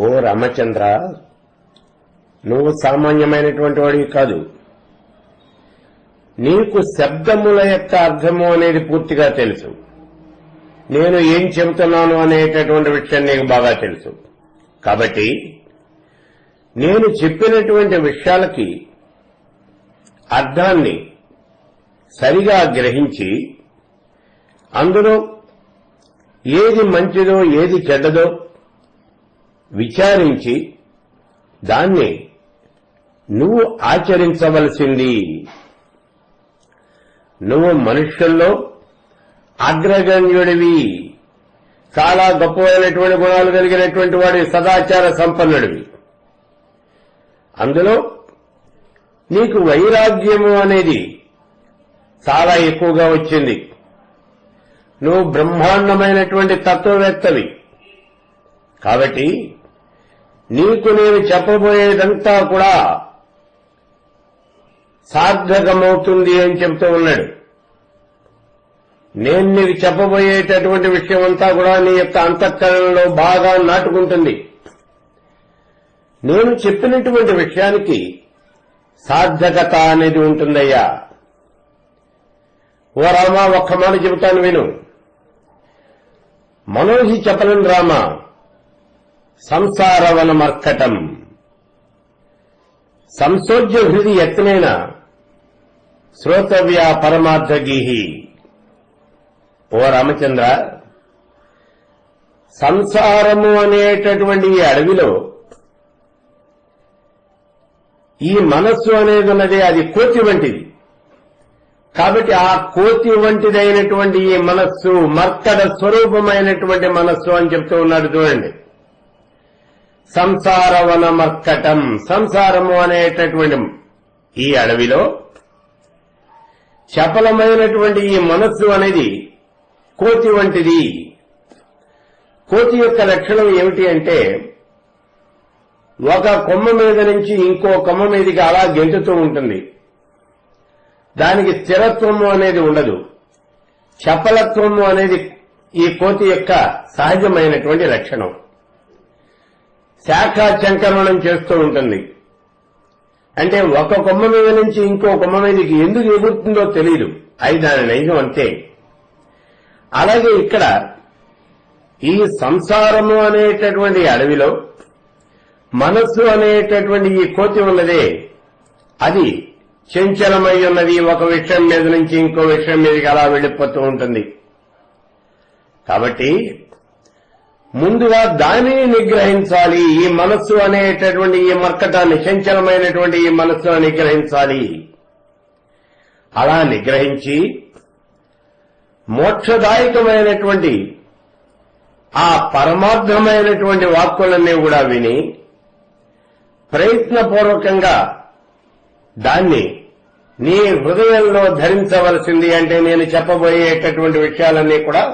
ఓ రామచంద్ర, నువ్వు సామాన్యమైనటువంటి వాడివి కాదు. నీకు శబ్దముల యొక్క అర్థము అనేది పూర్తిగా తెలుసు. నేను ఏం చెబుతున్నాను అనేటటువంటి విషయం నీకు బాగా తెలుసు. కాబట్టి నేను చెప్పినటువంటి విషయాలకి అర్థాన్ని సరిగా గ్రహించి అందులో ఏది మంచిదో ఏది చెడ్డదో విచారించి దాన్ని నువ్వు ఆచరించవలసింది. నువ్వు మనుష్యుల్లో అగ్రగణ్యుడివి, చాలా గొప్పమైనటువంటి గుణాలు కలిగినటువంటి వాడి, సదాచార సంపన్నుడివి. అందులో నీకు వైరాగ్యము అనేది చాలా ఎక్కువగా వచ్చింది. నువ్వు బ్రహ్మాండమైనటువంటి తత్వవేత్తవి. కాబట్టి నీకు నేను చెప్పబోయేదంతా కూడా సార్థకమవుతుంది అని చెబుతూ ఉన్నాడు. నేను నీకు చెప్పబోయేటటువంటి విషయం అంతా కూడా నీ యొక్క అంతఃకరణలో బాగా నాటుకుంటుంది. నేను చెప్పినటువంటి విషయానికి సార్థకత అనేది ఉంటుందయ్యా. ఓ రామా, ఒక్క మాట చెబుతాను విను. మనోహి చెప్పలను రామ, సంసారవన మర్కటం సంసోజ్య హృది యత్నేన శ్రోతవ్య పరమార్థగీహి. ఓ రామచంద్ర, సంసారము అనేటటువంటి ఈ అడవిలో ఈ మనస్సు అనేది ఉన్నది, అది కోతి వంటిది. కాబట్టి ఆ కోతి వంటిదైనటువంటి ఈ మనస్సు మర్కట స్వరూపమైనటువంటి మనస్సు అని చెప్తూ ఉన్నాడు. చూడండి, సంసారవన మర్కటం, సంసారము అనేటటువంటి ఈ అడవిలో చపలమైనటువంటి ఈ మనస్సు అనేది కోతి వంటిది. కోతి యొక్క లక్షణం ఏమిటి అంటే, ఒక కొమ్మ మీద నుంచి ఇంకో కొమ్మ మీదకి అలా గెంతుతూ ఉంటుంది. దానికి స్థిరత్వము అనేది ఉండదు. చపలత్వము అనేది ఈ కోతి యొక్క సహజమైనటువంటి లక్షణం. శాఖా చంకరణం చేస్తూ ఉంటుంది. అంటే ఒక కొమ్మ మీద నుంచి ఇంకో కొమ్మ మీదకి ఎందుకు ఎగురుతుందో తెలియదు, అది దాని నైజం అంతే. అలాగే ఇక్కడ ఈ సంసారము అనేటటువంటి అడవిలో మనస్సు అనేటటువంటి ఈ కోతి ఉన్నదే, అది చంచలమై ఉన్నది. ఒక విషయం మీద నుంచి ఇంకో విషయం మీదకి అలా వెళ్ళిపోతూ ఉంటుంది. కాబట్టి ముందుగా దానిని నిగ్రహించాలి. ఈ మనస్సు అనేటటువంటి ఈ మర్కటాన్ని, చంచలమైనటువంటి ఈ మనస్సును నిగ్రహించాలి. అలా నిగ్రహించి మోక్షదాయకమైనటువంటి ఆ పరమార్థమైనటువంటి వాక్కులన్నీ కూడా విని ప్రయత్నపూర్వకంగా దాన్ని నీ హృదయంలో ధరించవలసింది. అంటే నేను చెప్పబోయేటటువంటి విషయాలన్నీ కూడా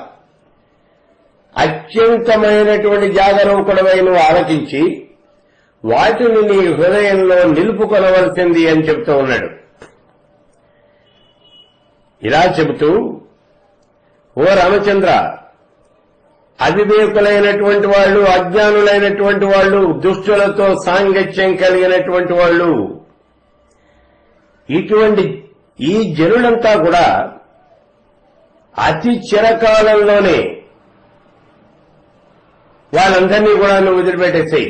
అత్యంతమైనటువంటి జాగరూకుడవై నువ్వు ఆలోచించి వాటిని నీ హృదయంలో నిలుపుకొనవలసింది అని చెబుతూ ఉన్నాడు. ఇలా చెబుతూ, ఓ రామచంద్ర, అవివేకులైనటువంటి వాళ్ళు, అజ్ఞానులైనటువంటి వాళ్ళు, దుష్టులతో సాంగత్యం కలిగినటువంటి వాళ్ళు, ఇటువంటి ఈ జనులంతా కూడా అతి చిరకాలంలోనే వాళ్ళందరినీ కూడా నువ్వు వదిలిపెట్టేసేయి.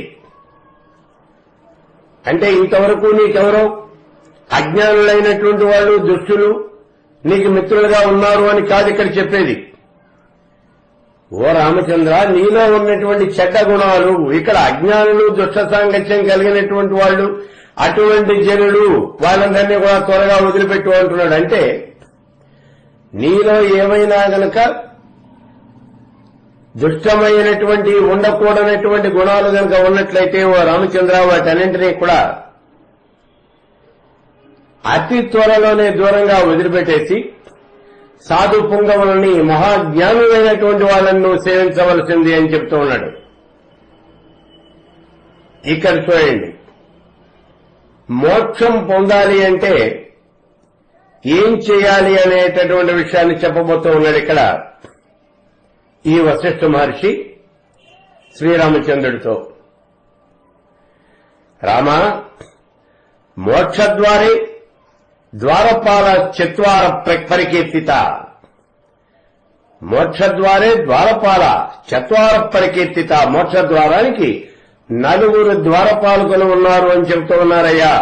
అంటే ఇంతవరకు నీకెవరో అజ్ఞానులైనటువంటి వాళ్ళు, దుష్టులు నీకు మిత్రులుగా ఉన్నారు అని కాదు ఇక్కడ చెప్పేది. ఓ రామచంద్ర, నీలో ఉన్నటువంటి చెడ్డ గుణాలు, ఇక్కడ అజ్ఞానులు, దుష్ట సాంగత్యం కలిగినటువంటి వాళ్ళు, అటువంటి జనులు, వాళ్ళందరినీ కూడా త్వరగా వదిలిపెట్టు అంటున్నాడు. అంటే నీలో ఏమైనా గనక దుష్టమైనటువంటి, ఉండకూడనటువంటి గుణాలు గనక ఉన్నట్లయితే ఓ రామచంద్ర, వాటన్నింటినీ కూడా అతి త్వరలోనే దూరంగా వదిలిపెట్టేసి సాధు పుంగవులని, మహాజ్ఞానులైనటువంటి వాళ్ళని నువ్వు సేవించవలసింది అని చెప్తూ ఉన్నాడు. ఇక్కడ చూడండి, మోక్షం పొందాలి అంటే ఏం చేయాలి అనేటటువంటి విషయాన్ని చెప్పబోతూ ఉన్నాడు ఇక్కడ ఈ వశిష్ఠ మహర్షి శ్రీరామచంద్రుడితో. రామా మోక్షద్వారే ద్వారపాల చత్వార పరికీర్తిత, మోక్షద్వారే ద్వారపాల చత్వార పరికీర్తిత, మోక్షద్వారానికి 4 ద్వారపాలకులు ఉన్నారు అని చెబుతూ ఉన్నారయ్యా.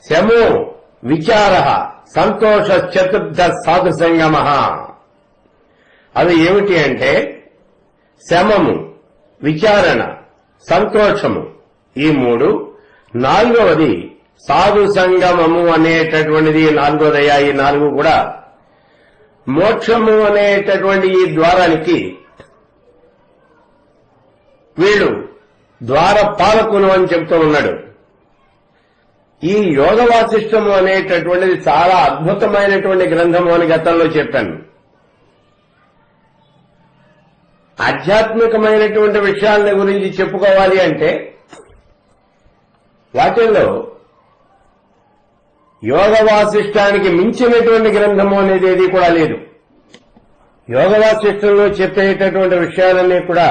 శమో విచార సంతోష చతుర్థ సాధు సంగమ. అవి ఏమిటి అంటే శమము, విచారణ, సంతోషము, ఈ 3. 4వది సాధు సంగమము అనేటటువంటిది 4వదయ్యా. ఈ 4 కూడా మోక్షము అనేటటువంటి ఈ ద్వారానికి వీళ్ళు ద్వారపాలకులు అని చెప్తూ ఉన్నాడు. ఈ యోగ వాసిష్టము అనేటటువంటిది చాలా అద్భుతమైనటువంటి గ్రంథము అని గతంలో చెప్పాను. ఆధ్యాత్మికమైనటువంటి విషయాల గురించి చెప్పుకోవాలి అంటే వాటిల్లో యోగ వాసిష్టానికి మించినటువంటి గ్రంథము అనేది ఏది కూడా లేదు. యోగ వాసిష్టంలో చెప్పేటటువంటి విషయాలన్నీ కూడా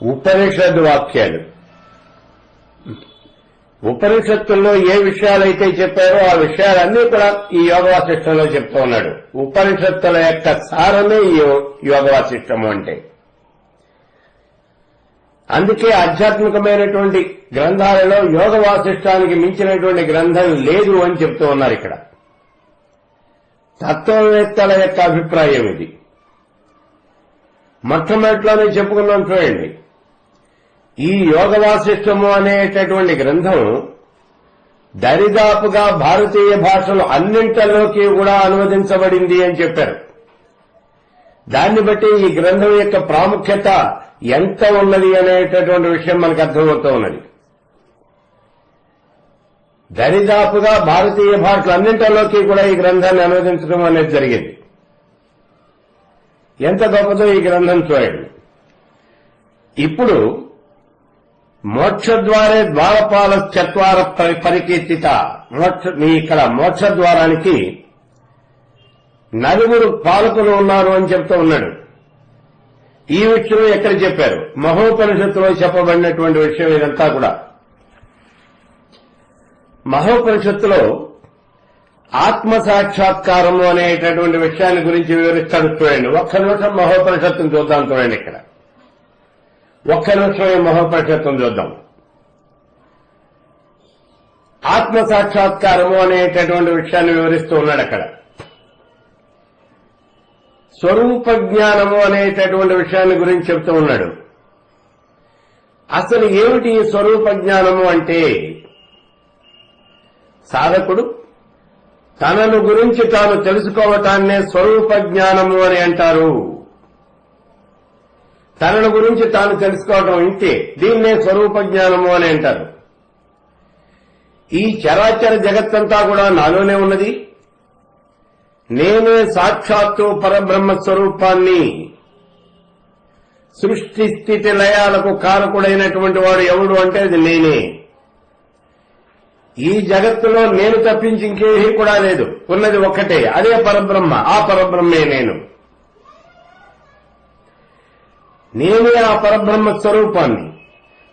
ఉపనిషద్ వాక్యాలు. ఉపనిషత్తుల్లో ఏ విషయాలైతే చెప్పారో ఆ విషయాలన్నీ కూడా ఈ యోగ వాసిష్టంలో చెప్తూ ఉన్నాడు. ఉపనిషత్తుల యొక్క సారమే ఈ యోగ వాసిష్టము అంటే. అందుకే ఆధ్యాత్మికమైనటువంటి గ్రంథాలలో యోగ వాసిష్టానికి మించినటువంటి గ్రంథం లేదు అని చెప్తూ ఉన్నారు. ఇక్కడ తత్వవేత్తల యొక్క అభిప్రాయం ఇది. మొట్టమొదటిలోనే చెప్పుకున్నాం చూడండి. ఈ యోగ వాసిష్టము అనేటటువంటి గ్రంథం దరిదాపుగా భారతీయ భాషలు అన్నింటిలోకి కూడా అనువదించబడింది అని చెప్పారు. దాన్ని బట్టి ఈ గ్రంథం యొక్క ప్రాముఖ్యత ఎంత ఉన్నది అనేటటువంటి విషయం మనకు అర్థమవుతూ ఉన్నది. దరిదాపుగా భారతీయ భాషలు అన్నింటిలోకి కూడా ఈ గ్రంథాన్ని అనువదించడం అనేది జరిగింది. ఎంత గొప్పదో ఈ గ్రంథం చూడండి. ఇప్పుడు మోక్షద్వారే ద్వారపాల చత్వార పరికీర్తిత, ఇక్కడ మోక్షద్వారానికి 4 పాలకులు ఉన్నారు అని చెప్తూ ఉన్నాడు. ఈ విషయం ఎక్కడ చెప్పారు? మహోపనిషత్తులో చెప్పబడినటువంటి విషయం ఇదంతా కూడా. మహోపనిషత్తులో ఆత్మ సాక్షాత్కారము అనేటటువంటి విషయాన్ని గురించి వివరిస్తాడు చూడండి. ఒక్క నిమిషం మహోపనిషత్తును చూద్దాం చూడండి. ఇక్కడ ఒక్క నిమిషం మహోపనిషత్తును చూద్దాం. ఆత్మ సాక్షాత్కారము అనేటటువంటి విషయాన్ని వివరిస్తూ ఉన్నాడు. అక్కడ స్వరూప జ్ఞానము అనేటటువంటి విషయాన్ని గురించి చెప్తూ ఉన్నాడు. అసలు ఏమిటి ఈ స్వరూప జ్ఞానము అంటే, సాధకుడు తనను గురించి తాను తెలుసుకోవటాన్నే స్వరూప జ్ఞానము అని అంటారు. తనను గురించి తాను తెలుసుకోవటం ఇంతే, దీన్నే స్వరూప జ్ఞానము అని అంటారు. ఈ చరాచర జగత్తంతా కూడా నాలోనే ఉన్నది, నేనే సాక్షాత్తు పరబ్రహ్మ స్వరూపాన్ని, సృష్టి స్థితి లయాలకు కారకుడైనటువంటి వాడు ఎవడు అంటే అది నేనే. ఈ జగత్తులో నేను తప్పించి ఇంకేమీ కూడా లేదు, ఉన్నది ఒక్కటే, అదే పరబ్రహ్మ. ఆ పరబ్రహ్మే నేను. నేనే ఆ పరబ్రహ్మ స్వరూపాన్ని.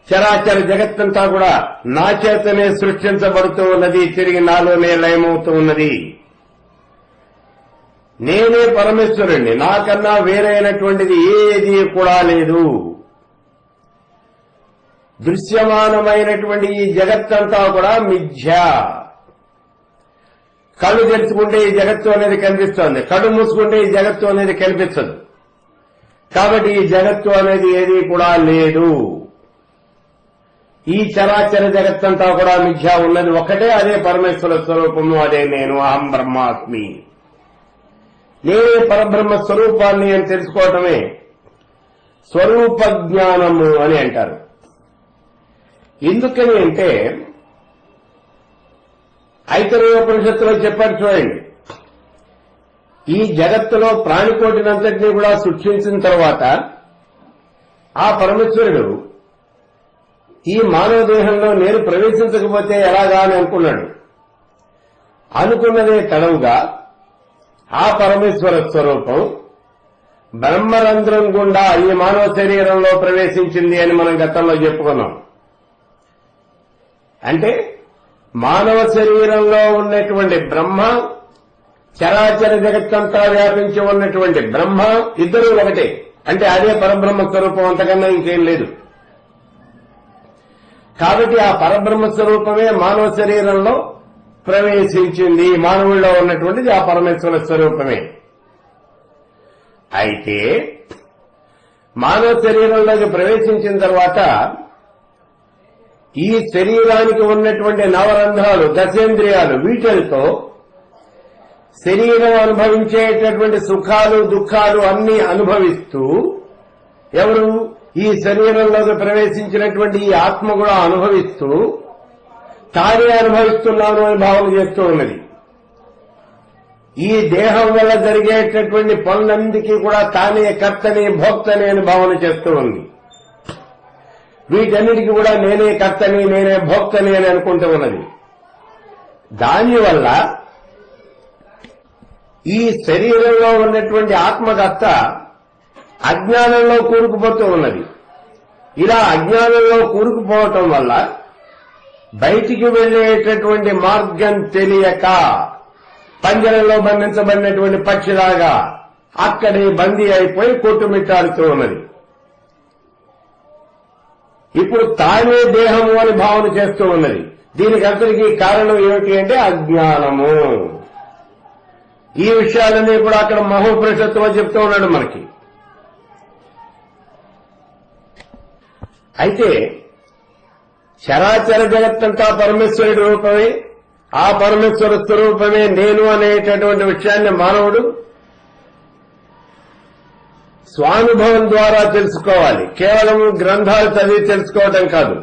చరాచర జగత్తంతా కూడా నా చేతనే సృష్టించబడుతూ ఉన్నది, తిరిగి నాలోనే లయమవుతూ ఉన్నది. నేనే పరమేశ్వరుణ్ణి, నాకన్నా వేరైనటువంటిది ఏది కూడా లేదు. దృశ్యమానమైనటువంటి ఈ జగత్తంతా కూడా మిథ్య. కళ్ళు తెరుచుకుంటే ఈ జగత్తు అనేది కనిపిస్తోంది, కళ్ళు మూసుకుంటే ఈ జగత్తు అనేది కనిపించదు. కాబట్టి ఈ జగత్తు అనేది ఏది కూడా లేదు. ఈ చరాచర జగత్తంతా కూడా మిథ్య, ఉన్నది ఒకటే, అదే పరమేశ్వర స్వరూపము, అదే నేను. అహం బ్రహ్మాస్మి, నేనే పరబ్రహ్మ స్వరూపాన్ని అని తెలుసుకోవటమే స్వరూప జ్ఞానము అని అంటారు. ఎందుకని అంటే ఐతరేయోపనిషత్తులో చెప్పారు చూడండి. ఈ జగత్తులో ప్రాణికోటినంతటినీ కూడా సృష్టించిన తర్వాత ఆ పరమేశ్వరుడు ఈ మానవ దేహంలో నేను ప్రవేశించకపోతే ఎలాగా అని అనుకున్నాడు. అనుకున్నదే తడవుగా ఆ పరమేశ్వర స్వరూపం బ్రహ్మరంధ్రం గుండా ఈ మానవ శరీరంలో ప్రవేశించింది అని మనం గతంలో చెప్పుకున్నాం. అంటే మానవ శరీరంలో ఉన్నటువంటి బ్రహ్మ, చరాచర జగత్తంతా వ్యాపించి ఉన్నటువంటి బ్రహ్మ ఇద్దరూ ఒకటే. అంటే అదే పరబ్రహ్మ స్వరూపం, అంతకన్నా ఇంకేం లేదు. కాబట్టి ఆ పరబ్రహ్మ స్వరూపమే మానవ శరీరంలో ప్రవేశించింది. మానవుల్లో ఉన్నటువంటిది ఆ పరమేశ్వర స్వరూపమే. అయితే మానవ శరీరంలోకి ప్రవేశించిన తర్వాత ఈ శరీరానికి ఉన్నటువంటి నవరంధ్రాలు, దశేంద్రియాలు, వీటితో శరీరం అనుభవించేటటువంటి సుఖాలు దుఃఖాలు అన్ని అనుభవిస్తూ, ఎవరు ఈ శరీరంలోకి ప్రవేశించినటువంటి ఈ ఆత్మ కూడా అనుభవిస్తూ తానే అనుభవిస్తున్నాను అని భావన చేస్తూ ఉన్నది. ఈ దేహం వల్ల జరిగేటటువంటి పనులన్నిటికీ కూడా తానే కర్తని భోక్తని అని భావన చేస్తూ ఉంది. వీటన్నిటికీ కూడా నేనే కర్తని నేనే భోక్తని అని అనుకుంటూ ఉన్నది. దానివల్ల ఈ శరీరంలో ఉన్నటువంటి ఆత్మకర్త అజ్ఞానంలో కూరుకుపోతూ ఉన్నది. ఇలా అజ్ఞానంలో కూరుకుపోవటం వల్ల బయటికి వెళ్లేటటువంటి మార్గం తెలియక పంజరంలో బంధించబడినటువంటి పక్షిలాగా అక్కడే బందీ అయిపోయి కొట్టుమిట్టాడుతూ ఉన్నది. ఇప్పుడు తానే దేహము అని భావన చేస్తూ ఉన్నది. దీనికి అంతటికీ కారణం ఏమిటి అంటే అజ్ఞానము. ఈ విషయాలన్నీ కూడా అక్కడ మహోపనిషత్తులో చెప్తూ ఉన్నాడు మనకి. అయితే చరాచర జగత్తంతా పరమేశ్వరుడి రూపమే, ఆ పరమేశ్వర స్వరూపమే నేను అనేటటువంటి విషయాన్ని మానవుడు స్వానుభవం ద్వారా తెలుసుకోవాలి. కేవలం గ్రంథాలు చదివి తెలుసుకోవటం కాదు.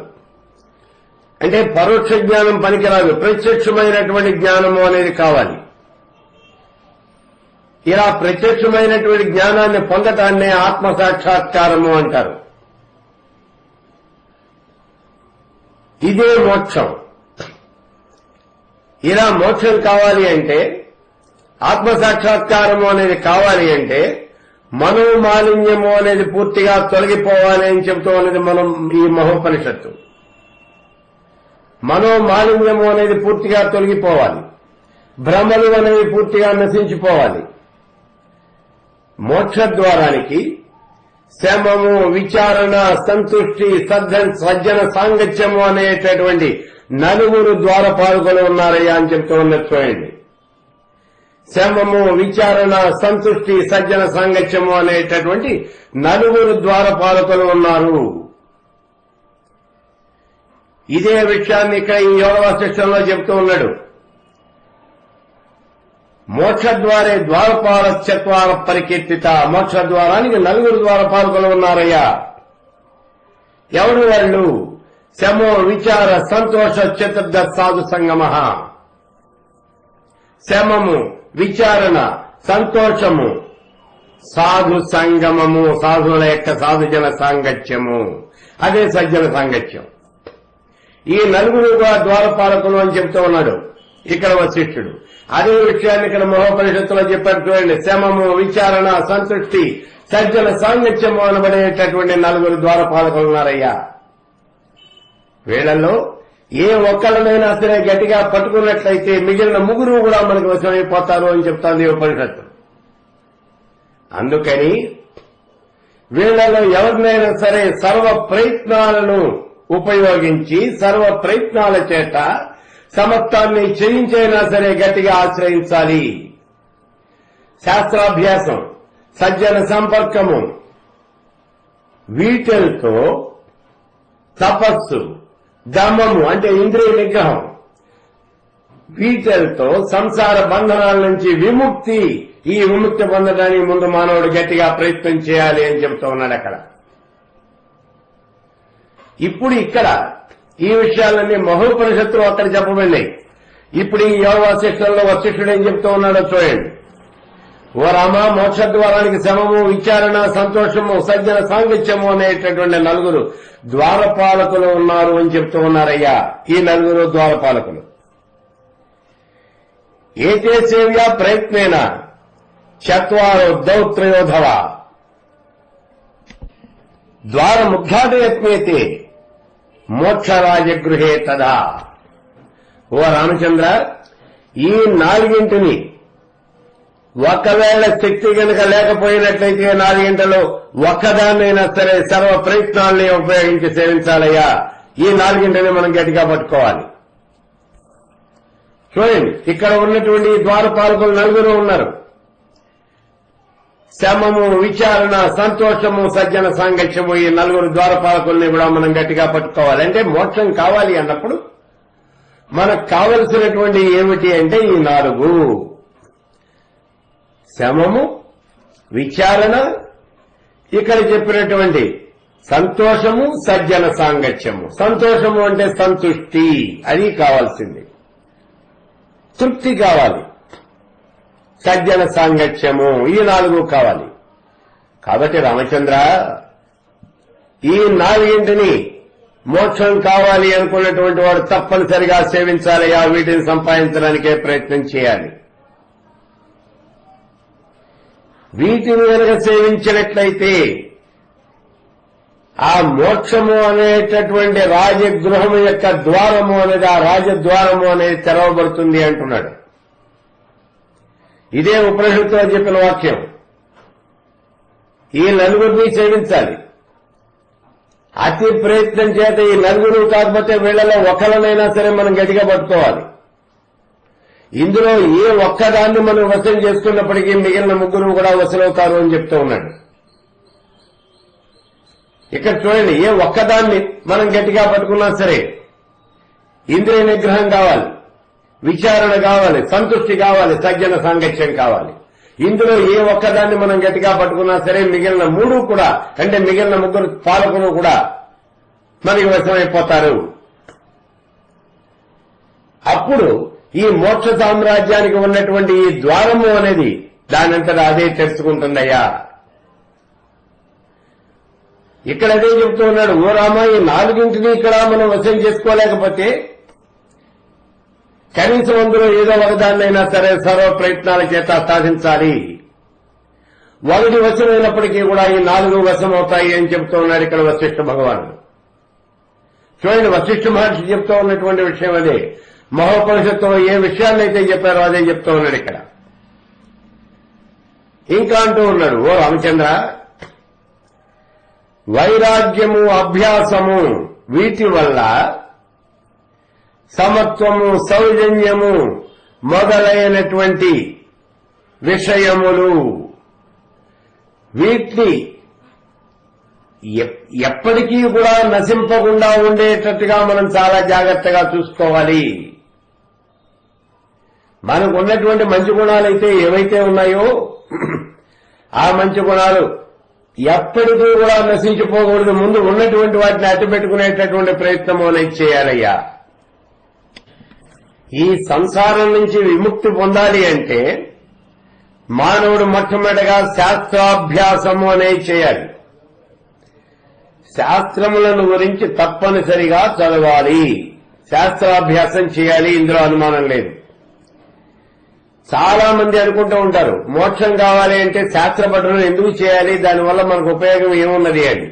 అంటే పరోక్ష జ్ఞానం పనికిరాదు, ప్రత్యక్షమైనటువంటి జ్ఞానము అనేది కావాలి. ఇలా ప్రత్యక్షమైనటువంటి జ్ఞానాన్ని పొందటాన్నే ఆత్మ సాక్షాత్కారము అంటారు. ఇదే మోక్షం. ఇలా మోక్షం కావాలి అంటే, ఆత్మ సాక్షాత్కారము అనేది కావాలి అంటే మనోమాలిన్యము అనేది పూర్తిగా తొలగిపోవాలి అని చెబుతూ ఉన్నది మనం ఈ మహోపనిషత్తు. మనోమాలిన్యము అనేది పూర్తిగా తొలగిపోవాలి, భ్రమలు అనేవి పూర్తిగా నశించిపోవాలి. మోక్షద్వారానికి శమము, విచారణ, సంతుష్టి, సజ్జన సాంగత్యము అనేటటువంటి నలుగురు ద్వారపాలకులు ఉన్నారయ్యా అని చెప్తూ ఉన్నది చూడండి. శమము, విచారణ, సంతుష్టి, సజ్జన సాంగత్యము అనేటటువంటి నలుగురు ద్వారపాలకులు ఉన్నారు. ఇదే విషయాన్ని ఇక్కడ ఈ యోగ వాసిష్టంలో చెప్తూ ఉన్నాడు. మోక్షద్వారే ద్వారపాలశ్చత్వార పరికీర్తిత. మోక్షద్వారానికి నలుగురు ద్వారపాలకులు ఉన్నారయ్యా. ఎవరు వాళ్ళు? శమో, విచార, సంతోష, చతుర్థ సాధు సంగమ. శమము, విచారణ, సంతోషము, సాధు సంగమము, సాధువుల యొక్క సాధుజన సాంగత్యము, అదే సజ్జన సాంగత్యం. ఈ నలుగురు ద్వారపాలకులు అని చెప్తూ ఉన్నాడు ఇక్కడ వశిష్ఠుడు. అదే విషయాన్ని ఇక్కడ మహోపనిషత్తులో చెప్పారు చూడండి. శమము, విచారణ, సంతృష్టి, సజ్జన సాంగత్యము అనబడేటటువంటి నలుగురు ద్వారపాలకులు ఉన్నారయ్యా. వీళ్లలో ఏ ఒక్కళ్ళనైనా సరే గట్టిగా పట్టుకున్నట్లయితే మిగిలిన ముగ్గురు కూడా మనకు వశమైపోతారు అని చెప్తాంది ఉపనిషత్తు. అందుకని వీళ్లలో ఎవరినైనా సరే సర్వ ప్రయత్నాలను ఉపయోగించి, సర్వ ప్రయత్నాల చేత సమత్వాన్ని చేయించైనా సరే గట్టిగా ఆశ్రయించాలి. శాస్త్రాభ్యాసం, సజ్జన సంపర్కము, వీటితో తపస్సు, దమము అంటే ఇంద్రియ నిగ్రహం, వీటితో సంసార బంధనాల నుంచి విముక్తి. ఈ విముక్తి పొందడానికి ముందు మానవుడు గట్టిగా ప్రయత్నం చేయాలి అని చెబుతూ ఉన్నాడు అక్కడ. ఇప్పుడు ఇక్కడ ఈ విషయాలన్నీ మహోపనిషత్తులు అక్కడ చెప్పబడినాయి. ఇప్పుడు ఈ యోగ వాసిష్టంలో వశిష్ఠుడు ఏం చెప్తూ ఉన్నాడో చూడండి. ఓ రామ, మోక్షద్వారానికి శమము, విచారణ, సంతోషము, సజ్జన సాంగత్యము అనేటటువంటి నలుగురు ద్వారపాలకులు ఉన్నారు అని చెప్తూ ఉన్నారయ్యా. ఈ నలుగురు ద్వారపాలకులు ఏతే సేవ్యా ప్రయత్నేన చత్వారో దౌత్రయోధవ. ద్వారముద్ఘాటయత్నేతే మోక్షరాజగృహే తదా. ఓ రామచంద్ర, ఈ నాలుగింటిని ఒకవేళ శక్తి కనుక లేకపోయినట్లయితే నాలుగింటలో ఒక్కదాన్నైనా సరే సర్వ ప్రయత్నాల్ని ఉపయోగించి సేవించాలయ్యా. ఈ నాలుగింటిని మనం గట్టిగా పట్టుకోవాలి. చూడండి, ఇక్కడ ఉన్నటువంటి ద్వారపాలకులు నలుగురు ఉన్నారు. శమము, విచారణ, సంతోషము, సజ్జన సాంగత్యము, ఈ నలుగురు ద్వారపాలకుల్ని కూడా మనం గట్టిగా పట్టుకోవాలి. అంటే మోక్షం కావాలి అన్నప్పుడు మనకు కావలసినటువంటి ఏమిటి అంటే ఈ నాలుగు: శమము, విచారణ, ఇక్కడ చెప్పినటువంటి సంతోషము, సజ్జన సాంగత్యము. సంతోషము అంటే సంతుష్టి, అది కావాల్సింది. తృప్తి కావాలి. సజ్జన సాంగత్యము, ఈ నాలుగు కావాలి. కాబట్టి రామచంద్ర, ఈ నాలుగింటిని మోక్షం కావాలి అనుకున్నటువంటి వాడు తప్పనిసరిగా సేవించాలయ్యా. వీటిని సంపాదించడానికే ప్రయత్నం చేయాలి. వీటిని కనుక సేవించినట్లయితే ఆ మోక్షము అనేటటువంటి రాజగృహము యొక్క ద్వారము అనేది, ఆ రాజద్వారము అనేది తెరవబడుతుంది అంటున్నాడు. ఇదే ఉపనిషత్తులో చెప్పిన వాక్యం. ఈ నలుగురిని సేవించాలి. అతి ప్రయత్నం చేత ఈ నలుగురు కాకపోతే వీళ్లలో ఒకరినైనా సరే మనం గట్టిగా పట్టుకోవాలి. ఇందులో ఏ ఒక్కదాన్ని మనం వశం చేసుకున్నప్పటికీ మిగిలిన ముగ్గురు కూడా వశలవుతారు అని చెప్తూ ఉన్నాడు. ఇక్కడ చూడండి, ఏ ఒక్కదాన్ని మనం గట్టిగా పట్టుకున్నా సరే ఇంద్రియ నిగ్రహం కావాలి, విచారణ కావాలి, సంతృష్టి కావాలి, సజ్జన సాంగత్యం కావాలి. ఇందులో ఏ ఒక్కదాన్ని మనం గట్టిగా పట్టుకున్నా సరే మిగిలిన మూడు కూడా, అంటే మిగిలిన ముగ్గురు పాలకులు కూడా మనకి వశమైపోతారు. అప్పుడు ఈ మోక్ష సామ్రాజ్యానికి ఉన్నటువంటి ఈ ద్వారము అనేది దానంతటా అదే తెరుచుకుంటుందయ్యా. ఇక్కడ అదే చెప్తూ ఉన్నాడు. ఓ రామ, ఈ నాలుగింటిని ఇక్కడ మనం వశం చేసుకోలేకపోతే కనీసం అందులో ఏదో ఒకదాన్నైనా సరే సర్వ ప్రయత్నాల చేత సాధించాలి. ఒకటి వశమైనప్పటికీ కూడా ఈ నాలుగు వశం అవుతాయి అని చెప్తూ ఉన్నాడు ఇక్కడ వశిష్ఠ భగవానుడు. చూడండి, వశిష్ఠ మహర్షి చెప్తూ ఉన్నటువంటి విషయం అదే. మహోపనిషత్తులో ఏ విషయాన్నైతే చెప్పారో అదే చెప్తూ ఉన్నాడు ఇక్కడ. ఇంకా అంటూ ఉన్నాడు, ఓ రామచంద్ర, వైరాగ్యము, అభ్యాసము, వీటి వల్ల సమత్వము, సౌజన్యము మొదలైనటువంటి విషయములు, వీటిని ఎప్పటికీ కూడా నశింపకుండా ఉండేటట్టుగా మనం చాలా జాగ్రత్తగా చూసుకోవాలి. మనకు ఉన్నటువంటి మంచి గుణాలైతే ఏవైతే ఉన్నాయో ఆ మంచి గుణాలు ఎప్పటికీ కూడా నశించిపోకూడదు. ముందు ఉన్నటువంటి వాటిని అడ్డుపెట్టుకునేటటువంటి ప్రయత్నం అనేది చేయాలయ్యా. ఈ సంసారం నుంచి విముక్తి పొందాలి అంటే మానవుడు మొట్టమొదటిగా శాస్త్రాభ్యాసము అనేది చేయాలి. శాస్త్రములను గురించి తప్పనిసరిగా చదవాలి, శాస్త్రాభ్యాసం చేయాలి. ఇందులో అనుమానం లేదు. చాలా మంది అనుకుంటూ ఉంటారు, మోక్షం కావాలి అంటే శాస్త్ర పఠనం ఎందుకు చేయాలి, దానివల్ల మనకు ఉపయోగం ఏమున్నది అని.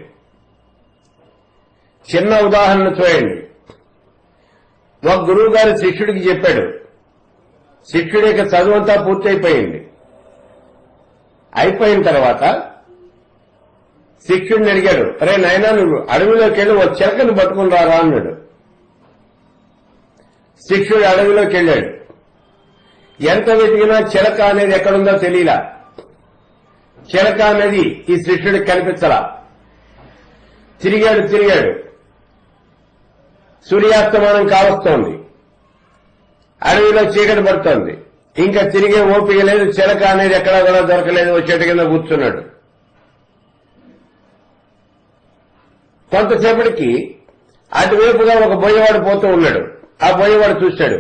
చిన్న ఉదాహరణ చూడండి. ఒక గురువు గారు శిష్యుడికి చెప్పాడు. శిష్యుడి యొక్క చదువు అంతా పూర్తయిపోయింది. అయిపోయిన తర్వాత శిష్యుడిని అడిగాడు, అరే నాయనా, నువ్వు అడవిలోకి వెళ్ళి ఒక చిలకను పట్టుకుని రారా అన్నాడు. శిష్యుడు అడవిలోకి వెళ్ళాడు. ఎంత వెతికినా చిలక అనేది ఎక్కడుందో తెలియలా. చిలక అనేది ఈ శిష్యుడికి కనిపించలా. తిరిగాడు. సూర్యాస్తమానం కావస్తోంది. అడవిలో చీకటి పడుతోంది. ఇంకా తిరిగే ఓపిక లేదు. చిలక అనేది ఎక్కడా కూడా దొరకలేదు. ఓ చెట్టు కింద కూర్చున్నాడు. కొంతసేపటికి అటువైపుగా ఒక బోయవాడు పోతూ ఉన్నాడు. ఆ బోయవాడు చూశాడు.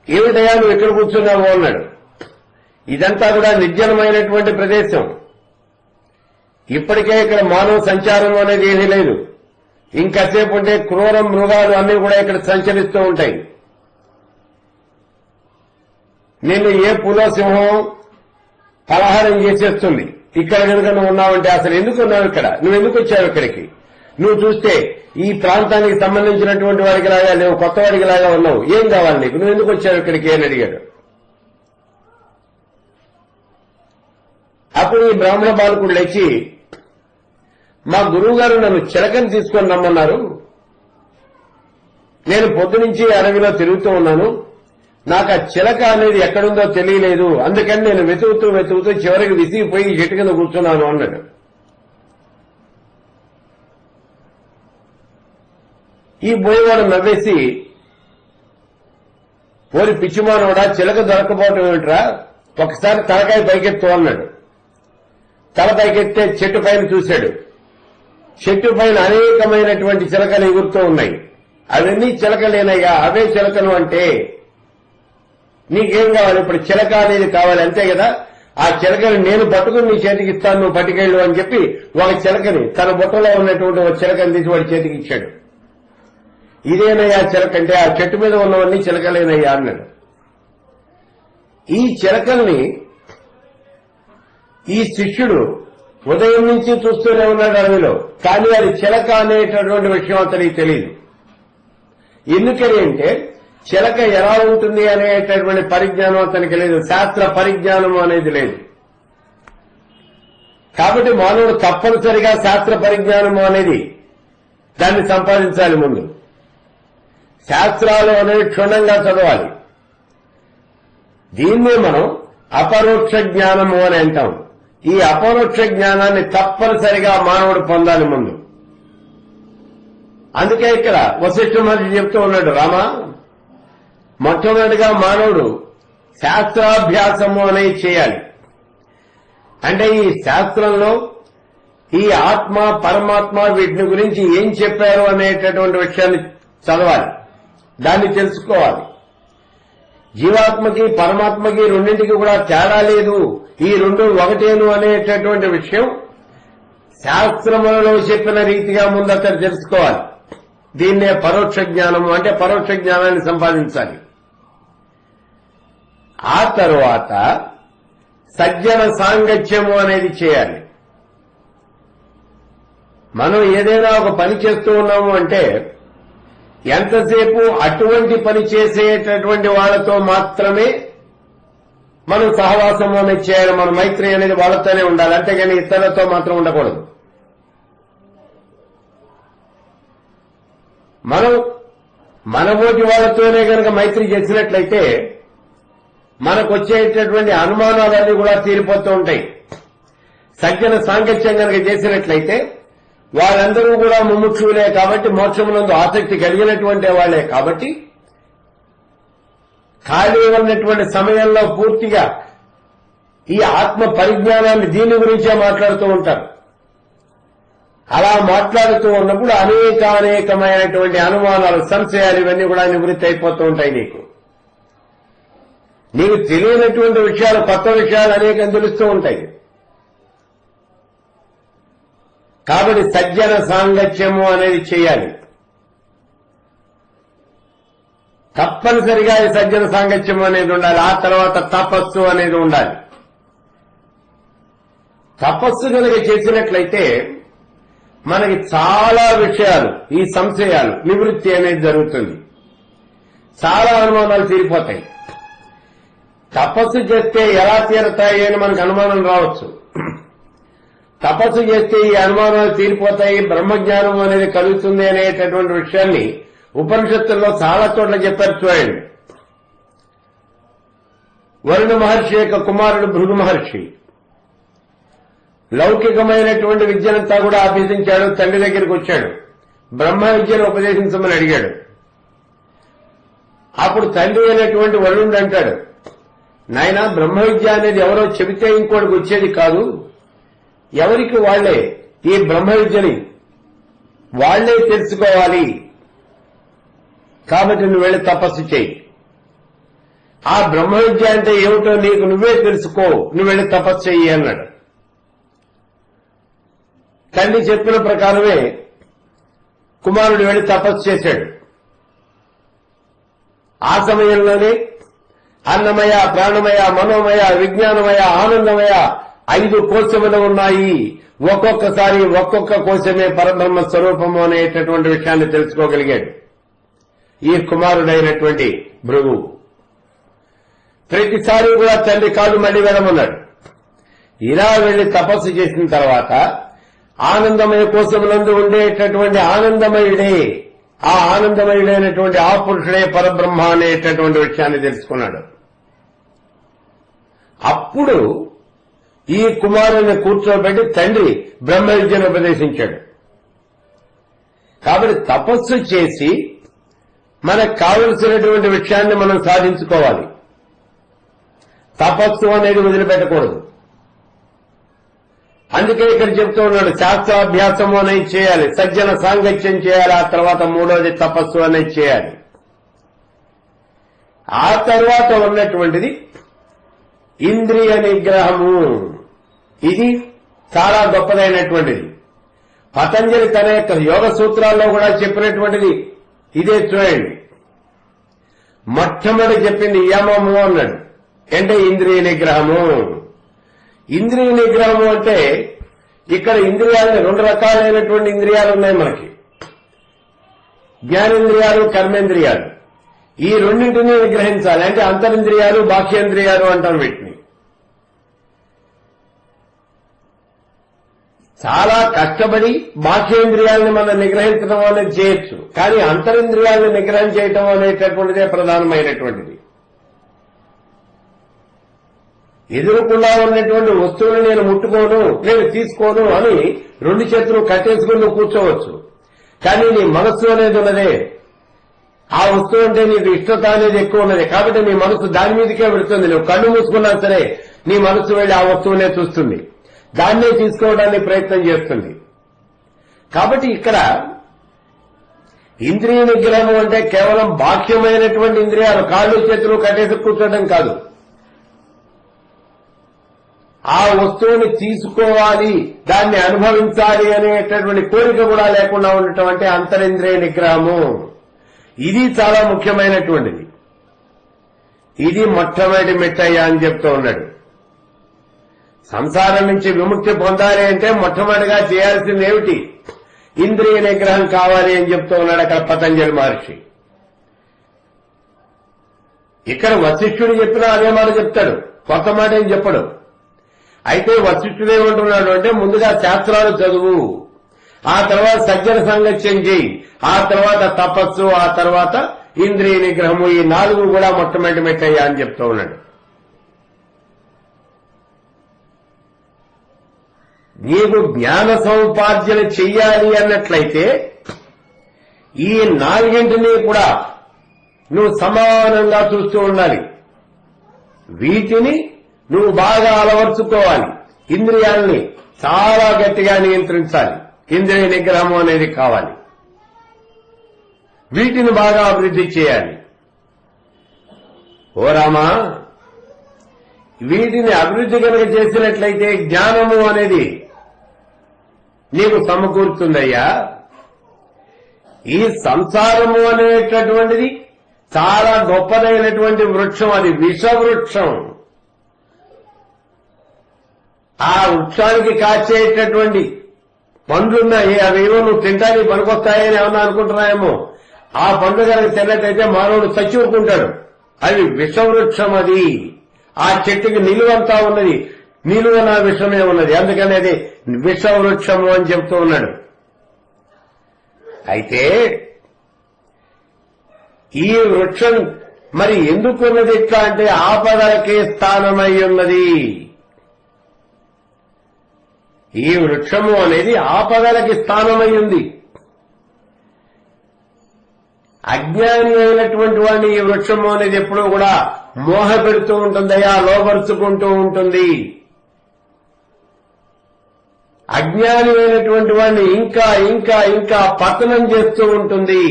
ఏమిటయా నువ్వు ఇక్కడ కూర్చున్నావు అన్నాడు. ఇదంతా కూడా నిర్జనమైనటువంటి ప్రదేశం. ఇప్పటికే ఇక్కడ మానవ సంచారం అనేది ఏమీ లేదు. ఇంకాసేపు ఉంటే క్రూర మృగాలు అన్ని కూడా ఇక్కడ సంచరిస్తూ ఉంటాయి. నిన్ను ఏ పులో సింహం పలహారం చేసేస్తుంది. ఇక్కడ కనుక నువ్వు ఉన్నావంటే అసలు ఎందుకు ఉన్నావు ఇక్కడ, నువ్వు ఎందుకు వచ్చావు ఇక్కడికి, నువ్వు చూస్తే ఈ ప్రాంతానికి సంబంధించినటువంటి వాడికి లాగా లేవు, కొత్త వాడికి లాగా ఉన్నావు, ఏం కావాలి నీకు, నువ్వు ఎందుకు వచ్చావు ఇక్కడికి అని అడిగాడు. అప్పుడు ఈ బ్రాహ్మణ బాలకుడు లేచి, మా గురువు గారు నన్ను చిలకని తీసుకొని రమ్మన్నారు, నేను పొద్దునుంచి అడవిలో తిరుగుతూ ఉన్నాను, నాకు ఆ చిలక అనేది ఎక్కడుందో తెలియలేదు, అందుకని నేను వెతుకుతూ చివరికి విసిగిపోయి చెట్టు కింద కూర్చున్నాను అన్నాడు. ఈ బోయవాడు నవ్వేసి, ఓరి పిచ్చిమానోడా, చిలక దొరకపోవటం ఏమిట్రా, ఒకసారి తలకాయ పైకెత్తు అన్నాడు. తల పైకెత్తే చెట్టు పైన చూశాడు. చెట్టు పైన అనేకమైనటువంటి చిలకలు ఎగురుతూ ఉన్నాయి. అవన్నీ చిలకలేనయ్యా, అవే చిలకలు అంటే నీకేం కావాలి, ఇప్పుడు చిలక అనేది కావాలి అంతే కదా, ఆ చిలకని నేను పట్టుకుని నీ చేతికి ఇస్తాను, నువ్వు పట్టుకెళ్ళు అని చెప్పి ఒక చిలకని తన బుట్టలో ఉన్నటువంటి ఒక చిలకని తీసి వాడి చేతికి ఇచ్చాడు. ఇదేనయ్యా చిలక అంటే, ఆ చెట్టు మీద ఉన్నవన్నీ చిలకలేనయ్యా అన్నాడు. ఈ చిలకల్ని ఈ శిష్యుడు ఉదయం నుంచి చూస్తూనే ఉన్నాడు అడవిలో, కానీ అది చిలక అనేటటువంటి విషయం అతనికి తెలియదు. ఎందుకని అంటే చిలక ఎలా ఉంటుంది అనేటటువంటి పరిజ్ఞానం అతనికి లేదు, శాస్త్ర పరిజ్ఞానం అనేది లేదు. కాబట్టి మానవుడు తప్పనిసరిగా శాస్త్ర పరిజ్ఞానము అనేది దాన్ని సంపాదించాలి. ముందు శాస్త్రాలు అనేవి క్షుణ్ణంగా చదవాలి. దీన్నే మనం అపరోక్ష జ్ఞానము అని అంటాం. ఈ అపరోక్ష జ్ఞానాన్ని తప్పనిసరిగా మానవుడు పొందాలి ముందు. అందుకే ఇక్కడ వశిష్ఠ మహర్షి చెప్తూ ఉన్నాడు, రామా, మొట్టమొదటిగా మానవుడు శాస్త్రాభ్యాసము అనేది చేయాలి. అంటే ఈ శాస్త్రంలో ఈ ఆత్మ పరమాత్మ వీటిని గురించి ఏం చెప్పారు అనేటటువంటి విషయాన్ని చదవాలి, దాన్ని తెలుసుకోవాలి. జీవాత్మకి పరమాత్మకి రెండింటికి కూడా తేడా లేదు, ఈ రెండు ఒకటేను అనేటటువంటి విషయం శాస్త్రములలో చెప్పిన రీతిగా ముందు అతను తెలుసుకోవాలి. దీన్నే పరోక్ష జ్ఞానము అంటే పరోక్ష జ్ఞానాన్ని సంపాదించాలి. ఆ తరువాత సజ్జన సాంగత్యము అనేది చేయాలి. మనం ఏదైనా ఒక పని చేస్తూ ఉన్నాము అంటే ఎంతసేపు అటువంటి పని చేసేటటువంటి వాళ్లతో మాత్రమే మనం సహవాసం అనేది చేయాలి. మన మైత్రి అనేది వాళ్ళతోనే ఉండాలి, అంతేగాని ఇతరులతో మాత్రం ఉండకూడదు. మనం మనబోటి వాళ్ళతోనే కనుక మైత్రి చేసినట్లయితే మనకు వచ్చేటటువంటి అనుమానాలన్నీ కూడా తీరిపోతూ ఉంటాయి. సజ్జన సాంగత్యం కనుక చేసినట్లయితే వాళ్ళందరూ కూడా ముముక్షువులే కాబట్టి, మోక్షమునందు ఆసక్తి కలిగినటువంటి వాళ్లే కాబట్టి, ఖాళీ ఉన్నటువంటి సమయంలో పూర్తిగా ఈ ఆత్మ పరిజ్ఞానాన్ని దీని గురించే మాట్లాడుతూ ఉంటారు. అలా మాట్లాడుతూ ఉన్నప్పుడు అనేకమైనటువంటి అనుమానాలు, సంశయాలు ఇవన్నీ కూడా నివృత్తి అయిపోతూ ఉంటాయి. నీకు తెలియనటువంటి విషయాలు, కొత్త విషయాలు అనేకం తెలుస్తూ ఉంటాయి. కాబట్టి సజ్జన సాంగత్యము అనేది చేయాలి. తప్పనిసరిగా ఈ సజ్జన సాంగత్యం అనేది ఉండాలి. ఆ తర్వాత తపస్సు అనేది ఉండాలి. తపస్సు కనుక చేసినట్లయితే మనకి చాలా విషయాలు, ఈ సంశయాలు నివృత్తి అనేది జరుగుతుంది. చాలా అనుమానాలు తీరిపోతాయి. తపస్సు చేస్తే ఎలా తీరతాయి అని మనకు అనుమానం రావచ్చు. తపస్సు చేస్తే ఈ అనుమానాలు తీరిపోతాయి, బ్రహ్మజ్ఞానం అనేది కలుగుతుంది అనేటటువంటి విషయాన్ని ఉపనిషత్తుల్లో చాలా చోట్ల చెప్పారు. చూడండి, వరుణ మహర్షి యొక్క కుమారుడు భృగు మహర్షి లౌకికమైనటువంటి విద్యనంతా కూడా అభ్యసించాడు. తండ్రి దగ్గరికి వచ్చాడు, బ్రహ్మ విద్యను ఉపదేశించమని అడిగాడు. అప్పుడు తండ్రి అయినటువంటి వరుణుడు అంటాడు, నాయనా, బ్రహ్మ విద్య అనేది ఎవరో చెబితే ఇంకోటికి వచ్చేది కాదు, ఎవరికి వాళ్లే ఈ బ్రహ్మ విద్యని వాళ్లే తెలుసుకోవాలి. కాబట్టి నువ్వు వెళ్ళి తపస్సు చేయి. ఆ బ్రహ్మ విద్య అంటే ఏమిటో నీకు నువ్వే తెలుసుకో, నువ్వు వెళ్ళి తపస్సు చెయ్యి అన్నాడు. తండ్రి చెప్పిన ప్రకారమే కుమారుడు వెళ్ళి తపస్సు చేశాడు. ఆ సమయంలోనే అన్నమయ, ప్రాణమయ, మనోమయ, విజ్ఞానమయ, ఆనందమయ 5 కోశములు ఉన్నాయి, ఒక్కొక్కసారి ఒక్కొక్క కోశమే పరబ్రహ్మ స్వరూపము అనేటటువంటి విషయాన్ని తెలుసుకోగలిగాడు ఈ కుమారుడైనటువంటి భృగు. ప్రతిసారి కూడా తండ్రి కాదు మళ్లీ వెళ్ళమన్నాడు. ఇలా వెళ్లి తపస్సు చేసిన తర్వాత ఆనందమయ కోశములందు ఉండేటటువంటి ఆనందమయుడే, ఆ ఆనందమయుడైనటువంటి ఆ పురుషుడే పరబ్రహ్మ అనేటటువంటి విషయాన్ని తెలుసుకున్నాడు. అప్పుడు ఈ కుమారుని కూర్చోబెట్టి తండ్రి బ్రహ్మ విద్యను ఉపదేశించాడు. కాబట్టి తపస్సు చేసి మనకు కావలసినటువంటి విషయాన్ని మనం సాధించుకోవాలి. తపస్సు అనేది వదిలిపెట్టకూడదు. అందుకే ఇక్కడ చెప్తూ ఉన్నాడు, శాస్త్రాభ్యాసము అనేది చేయాలి, సజ్జన సాంగత్యం చేయాలి, ఆ తర్వాత 3వది తపస్సు అనేది చేయాలి. ఆ తర్వాత ఉన్నటువంటిది ఇంద్రియ నిగ్రహము. ఇది చాలా గొప్పదైనటువంటిది. పతంజలి తన యొక్క యోగ సూత్రాల్లో కూడా చెప్పినటువంటిది ఇదే. చూడండి, మొట్టమొదటి చెప్పింది యమము అన్నాడు, అంటే ఇంద్రియ నిగ్రహము. ఇంద్రియ నిగ్రహము అంటే ఇక్కడ ఇంద్రియాలని 2 రకాలైనటువంటి ఇంద్రియాలు ఉన్నాయి మనకి, జ్ఞానేంద్రియాలు, కర్మేంద్రియాలు. ఈ రెండింటినీ నిగ్రహించాలి. అంటే అంతరింద్రియాలు, బాహ్యేంద్రియాలు అంటాం వీటిని. చాలా కష్టపడి బాహ్యేంద్రియాలను మనం నిగ్రహించడం అనేది చేయొచ్చు, కానీ అంతరింద్రియాలను నిగ్రహం చేయటం అనేటటువంటిదే ప్రధానమైనటువంటిది. ఎదురుకుండా ఉన్నటువంటి వస్తువులు నేను ముట్టుకోను, నేను తీసుకోను అని 2 చేతులు కట్టేసుకుని నువ్వు కూర్చోవచ్చు. కానీ నీ మనస్సు అనేది ఉన్నదే, ఆ వస్తువు అంటే నీకు ఇష్టత అనేది ఎక్కువ ఉన్నది. కాబట్టి నీ మనసు దాని మీదకే వెళుతుంది. నువ్వు కళ్ళు మూసుకున్నా సరే నీ మనసు వెళ్లి ఆ వస్తువునే చూస్తుంది, దాన్నే తీసుకోవడానికి ప్రయత్నం చేస్తుంది. కాబట్టి ఇక్కడ ఇంద్రియ నిగ్రహం అంటే కేవలం బాహ్యమైనటువంటి ఇంద్రియాలు, కాళ్ళు చేతులు కట్టేసి కూర్చోవడం కాదు. ఆ వస్తువుని తీసుకోవాలి, దాన్ని అనుభవించాలి అనేటటువంటి కోరిక కూడా లేకుండా ఉండటం అంటే అంతరింద్రియ నిగ్రహము. ఇది చాలా ముఖ్యమైనటువంటిది. ఇది మొట్టమొదటి మెట్టయ్యా అని చెప్తూ ఉన్నాడు. సంసారం నుంచి విముక్తి పొందాలి అంటే మొట్టమొదటిగా చేయాల్సింది ఏమిటి? ఇంద్రియ నిగ్రహం కావాలి అని చెప్తూ ఉన్నాడు అక్కడ పతంజలి మహర్షి. ఇక్కడ వశిష్ఠుడు చెప్పినా అదే మాట చెప్తాడు, కొత్త మాట ఏం చెప్పడు. అయితే వశిష్ఠుడు ఏమంటున్నాడు అంటే ముందుగా శాస్త్రాలు చదువు, ఆ తర్వాత సజ్జన సాంగత్యం చేయి, ఆ తర్వాత తపస్సు, ఆ తర్వాత ఇంద్రియ నిగ్రహము. ఈ 4 కూడా మొట్టమొదటి మెట్టయ్యా అని చెప్తూ ఉన్నాడు. నీకు జ్ఞాన సముపార్జన చెయ్యాలి అన్నట్లయితే ఈ 4ంటినీ కూడా నువ్వు సమానంగా చూస్తూ ఉండాలి. వీటిని నువ్వు బాగా అలవర్చుకోవాలి. ఇంద్రియాల్ని చాలా గట్టిగా నియంత్రించాలి. ఇంద్రియ నిగ్రహం అనేది కావాలి. వీటిని బాగా అభివృద్ధి చేయాలి. ఓ రామా, వీటిని అభివృద్ధి కనుక చేసినట్లయితే జ్ఞానము అనేది నీకు సమకూరుతుందయ్యా. ఈ సంసారము అనేటటువంటిది చాలా గొప్పదైనటువంటి వృక్షం, అది విషవృక్షం. ఆ వృక్షానికి కాచేటటువంటి పండ్లున్నాయి, అవేమో నువ్వు తింటానికి పనికొస్తాయని ఏమన్నా అనుకుంటున్నాయేమో. ఆ పండ్లు కనుక తిన్నట్టయితే మానవుడు చచ్చి ఊరుకుంటాడు. అది విషవృక్షం. అది ఆ చెట్టుకి నిలువంతా ఉన్నది, నిలువన విషమే ఉన్నది, అందుకని అది విషవృక్షము అని చెప్తూ ఉన్నాడు. అయితే ఈ వృక్షం మరి ఎందుకున్నది ఇట్లా అంటే ఆపదలకే స్థానమై ఉన్నది. ఈ వృక్షము అనేది ఆపదలకి స్థానమై ఉంది. అజ్ఞాని అయినటువంటి వాడిని ఈ వృక్షము అనేది ఎప్పుడూ కూడా మోహ పెడుతూ ఉంటుందయ్యా, లోపరుచుకుంటూ ఉంటుంది. అజ్ఞాని అయినటువంటి వాడిని ఇంకా ఇంకా ఇంకా పతనం చేస్తూ ఉంటుంది.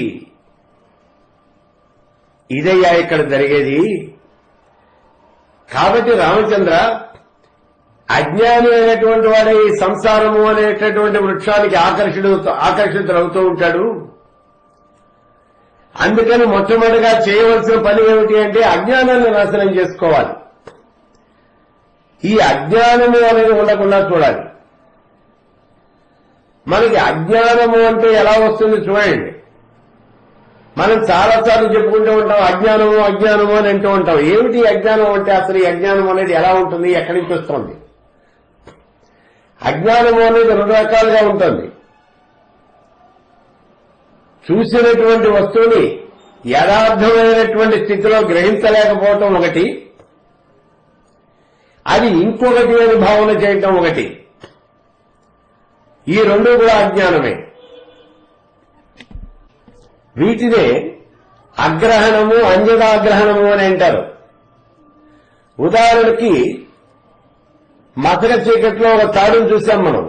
ఇదయ్యా ఇక్కడ జరిగేది. కాబట్టి రామచంద్ర, అజ్ఞాని అయినటువంటి వాడే ఈ సంసారము అనేటటువంటి వృక్షానికి ఆకర్షితులవుతూ ఉంటాడు. అందుకని మొట్టమొదటిగా చేయవలసిన పని ఏమిటి అంటే అజ్ఞానాన్ని నాశనం చేసుకోవాలి. ఈ అజ్ఞానము అనేది ఉండకుండా చూడాలి. మనకి అజ్ఞానము అంటే ఎలా వస్తుంది చూడండి. మనం చాలాసార్లు చెప్పుకుంటూ ఉంటాం అజ్ఞానము అజ్ఞానము అని అంటూ ఉంటాం. ఏమిటి అజ్ఞానం అంటే అసలు ఈ అజ్ఞానం అనేది ఎలా ఉంటుంది, ఎక్కడి నుంచి వస్తుంది? అజ్ఞానము అనేది రెండు రకాలుగా ఉంటుంది. చూసినటువంటి వస్తువుని యథార్థమైనటువంటి స్థితిలో గ్రహించలేకపోవటం ఒకటి, అది ఇంకొకటి అని భావన చేయటం ఒకటి. ఈ రెండు కూడా అజ్ఞానమే. వీటినే అగ్రహణము అంజదాగ్రహణము అని అంటారు. ఉదాహరణకి మసక చీకట్లో ఒక తాడును చూసాం మనం.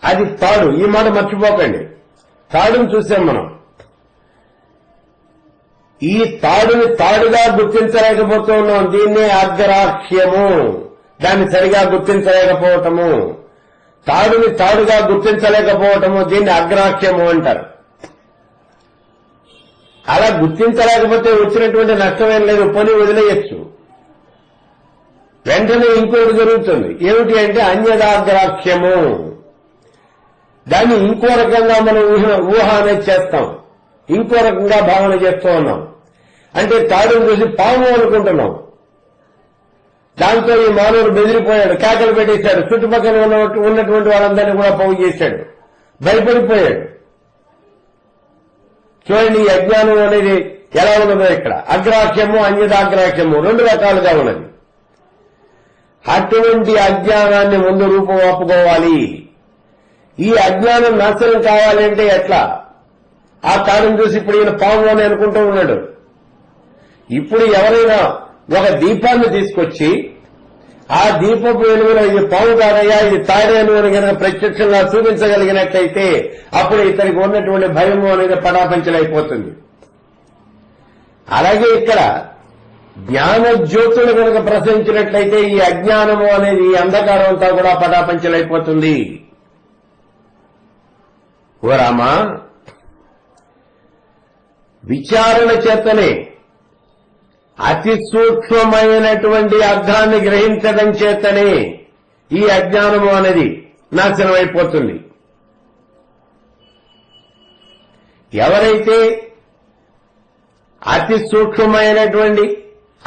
అది తాడు, ఈ మాట మర్చిపోకండి. తాడును చూసాం మనం. ఈ తాడుని తాడుగా గుర్తించలేకపోతూ ఉన్నాం. దీన్నే అగ్రాహ్యము. దాన్ని సరిగా గుర్తించలేకపోవటము. తాడుని తాడుగా గుర్తించలేకపోవటము దీన్ని అగ్రాహ్యము అంటారు. అలా గుర్తించలేకపోతే వచ్చినటువంటి నష్టమేం లేదు, పోనీ వదిలేయచ్చు. వెంటనే ఇంకోటి జరుగుతుంది. ఏమిటి అంటే అన్యదాగ్రాహ్యము. దాన్ని ఇంకో రకంగా మనం ఊహ అనేది చేస్తాం, ఇంకో రకంగా భావన చేస్తూ ఉన్నాం. అంటే తాడును చూసి పాము అనుకుంటున్నాం. దాంతో ఈ మానవుడు బెదిరిపోయాడు, కేకలు పెట్టేశాడు, చుట్టుపక్కల ఉన్నటువంటి వాళ్ళందరినీ కూడా పోగు చేశాడు, భయపడిపోయాడు. చూడండి ఈ అజ్ఞానం అనేది ఎలా ఉన్నదో ఇక్కడ. అగ్రాహ్యము అన్యదాగ్రాహ్యము రెండు రకాలుగా ఉన్నది. అటువంటి అజ్ఞానాన్ని ముందు రూపుమాపుకోవాలి. ఈ అజ్ఞానం నాశనం కావాలంటే ఎట్లా? ఆ తాడును చూసి ఇప్పుడు ఈయన పాము అని అనుకుంటూ ఉన్నాడు. ఇప్పుడు ఎవరైనా ఒక దీపాన్ని తీసుకొచ్చి ఆ దీపపు వెలుగులో ఇది పాము కాదయ్యా ఇది తాడేను అని కనుక ప్రత్యక్షంగా చూపించగలిగినట్లయితే అప్పుడు ఇతనికి ఉన్నటువంటి భయము అనేది పటాపంచలైపోతుంది. అలాగే ఇక్కడ జ్ఞానజ్యోతులు కనుక ప్రసరించినట్లయితే ఈ అజ్ఞానము అనేది ఈ అంధకారం అంతా కూడా పటాపంచలైపోతుంది. ఓ రామా, విచారణ చేతనే అతి సూక్ష్మమైనటువంటి అర్థాన్ని గ్రహించడం చేతనే ఈ అజ్ఞానము అనేది నాశనమైపోతుంది. ఎవరైతే అతి సూక్ష్మమైనటువంటి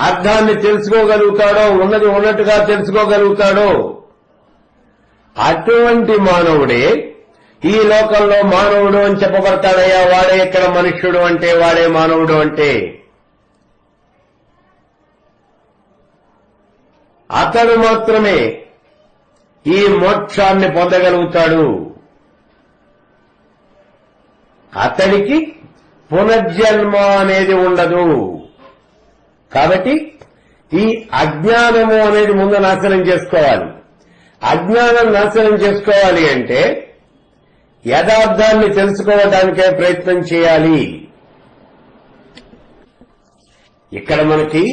అర్థాన్ని తెలుసుకోగలుగుతాడో, ఉన్నది ఉన్నట్టుగా తెలుసుకోగలుగుతాడో, అటువంటి మానవుడే ఈ లోకంలో మానవుడు అని చెప్పబడతాడయ్యా. వాడే ఇక్కడ మనుష్యుడు అంటే, వాడే మానవుడు అంటే. అతడు మాత్రమే ఈ మోక్షాన్ని పొందగలుగుతాడు. అతడికి పునర్జన్మ అనేది ఉండదు. కాబట్టి ఈ అజ్ఞానము అనేది ముందు నాశనం చేసుకోవాలి. అజ్ఞానం నాశనం చేసుకోవాలి అంటే యథార్థాన్ని తెలుసుకోవడానికే ప్రయత్నం చేయాలి. ఇక్కడ మనకి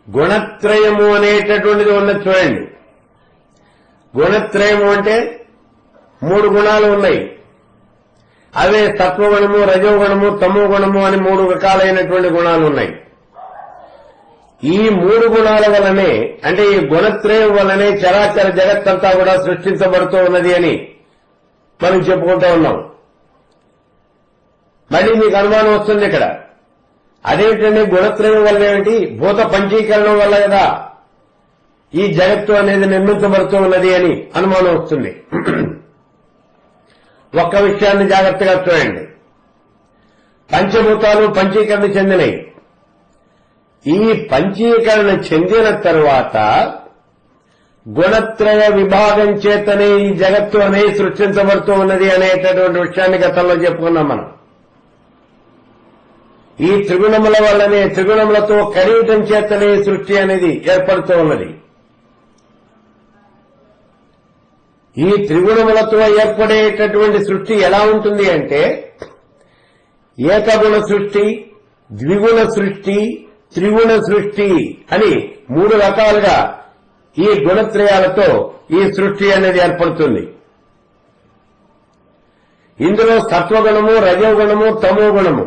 గుణత్రయము అనేటటువంటిది ఉన్నది చూడండి. గుణత్రయము అంటే 3 గుణాలు ఉన్నాయి. అవే సత్వగుణము, రజోగుణము, తమో గుణము అని 3 రకాలైనటువంటి గుణాలు ఉన్నాయి. ఈ 3 గుణాల వల్లనే, అంటే ఈ గుణత్రయం వల్లనే చరాచర జగత్తంతా కూడా సృష్టించబడుతూ ఉన్నది అని మనం చెప్పుకుంటూ ఉన్నాం. మళ్ళీ మీకు అనుమానం వస్తుంది ఇక్కడ, అదేమిటండి గుణత్రయం వల్ల ఏమిటి? భూత పంచీకరణం వల్ల కదా ఈ జగత్తు అనేది నిర్మించబడుతూ ఉన్నది అని అనుమానం వస్తుంది. ఒక్క విషయాన్ని జాగ్రత్తగా చూడండి. పంచభూతాలు పంచీకరణ చెందినవి. ఈ పంచీకరణ చెందిన తరువాత గుణత్రయ విభాగం చేతనే ఈ జగత్తు అనేది సృష్టించబడుతూ ఉన్నది అనేటటువంటి విషయాన్ని గతంలో చెప్పుకున్నాం మనం. ఈ త్రిగుణముల వల్లనే, త్రిగుణములతో కలియటం చేతనే సృష్టి అనేది ఏర్పడుతూ ఉన్నది. ఈ త్రిగుణములతో ఏర్పడేటటువంటి సృష్టి ఎలా ఉంటుంది అంటే ఏకగుణ సృష్టి, ద్విగుణ సృష్టి, త్రిగుణ సృష్టి అని 3 రకాలుగా ఈ గుణత్రయాలతో ఈ సృష్టి అనేది ఏర్పడుతుంది. ఇందులో సత్వగుణము, రజోగుణము, తమో గుణము